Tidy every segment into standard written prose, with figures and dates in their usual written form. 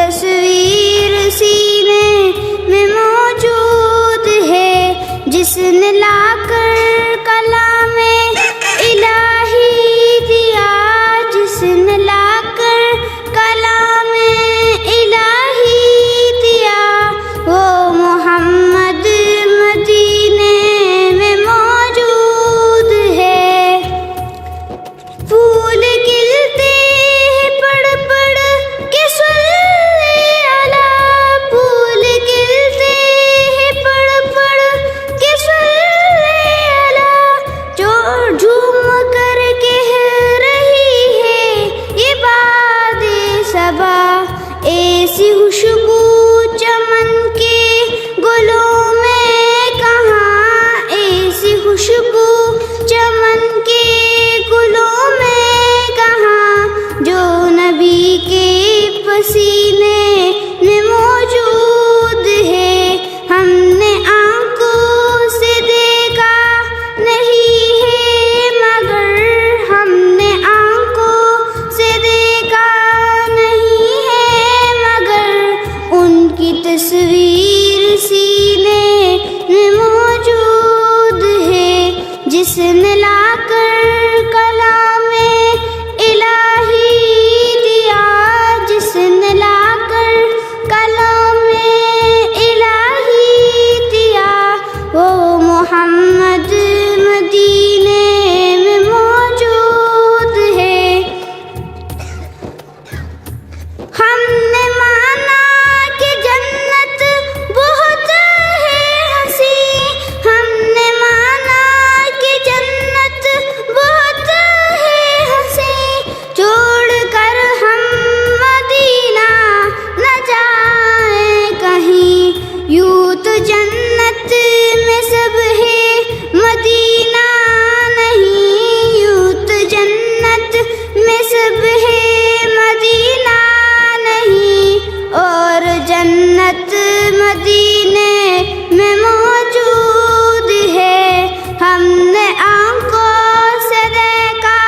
تصویر سینے میں موجود ہے، جس نے لا کر کلام الہی دیا، جس نے لا کر کلام الہی دیا، وہ محمد مدینے میں موجود ہے۔ پھول کھلتے ہیں پڑھ پڑھ کے صلی علی، پھول کھلتے ہیں پڑھ پڑھ کے صلی علی، جو جھوم کر کہہ رہی ہے یہ باد صبا، ایسی خوشبو چمن کے گلوں میں کہاں، ایسی خوشبو چمن کے گلوں میں کہاں، جو نبی کے پسینے میں موجود ہے۔ ہم نے آنکھوں سے دیکھا نہیں ہے مگر، ہم نے آنکھوں سے دیکھا نہیں ہے مگر، ان کی تصویر سینے میں موجود ہے، جس نے لا کر کلام الہی دیا، جس نے لا کر کلام الہی دیا، وہ محمد مدینے میں موجود ہے۔ ہم نے مانا کہ جنت بہت ہے ہنسی، ہم نے مانا کہ جنت بہت ہے ہنسی، چھوڑ کر ہم مدینہ نہ جائیں کہیں، یوں تو جنت میں سب ہے مدینہ نہیں، یوں تو جنت میں سب ہے مدینہ نہیں، اور جنت مدینے میں موجود ہے۔ ہم نے آنکھوں سے دیکھا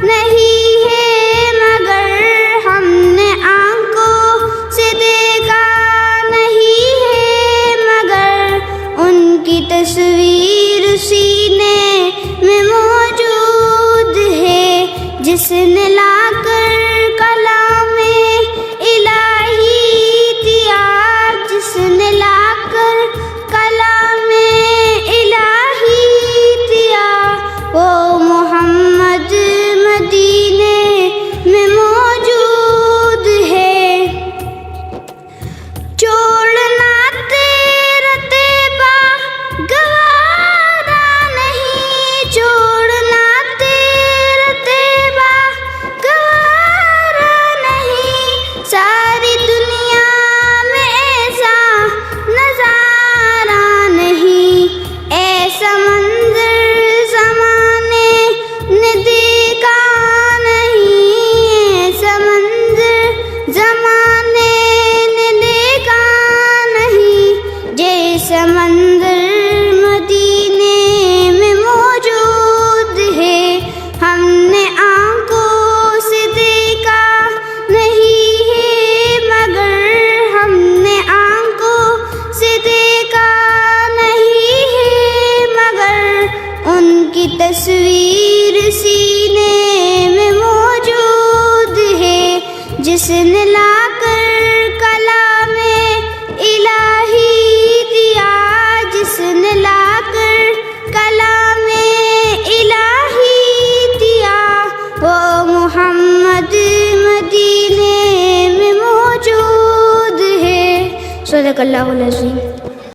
نہیں ہے مگر، ہم نے آنکھوں سے دیکھا نہیں ہے مگر، ان کی تصویر سینے میں موجود ہے، جس نے لا کر کلام الہی دیا، جس نے لا کر کلام الہی دیا، وہ محمد مدینے میں موجود ہے۔ چھوڑنا تیرا طیبہ گوارا نہیں، چھوڑنا تیرا طیبہ گوارا نہیں، ساری دنیا میں ایسا نظارہ نہیں، ایسا منظر زمانے نے دیکھا نہیں، ایسا منظر زمانے نے دیکھا نہیں، جیسا منظر مدینے میں موجود ہے۔ ہم نے آنکھوں سے دیکھا نہیں ہے مگر، ہم نے آنکھوں سے دیکھا نہیں ہے مگر، ان کی تصویر سینے میں موجود ہے، جس نے لا کر کلام الہی دیا، جس نے لا کر کلام الہی دیا، وہ محمد مدینے میں موجود ہے۔ صدق اللہ العظیم۔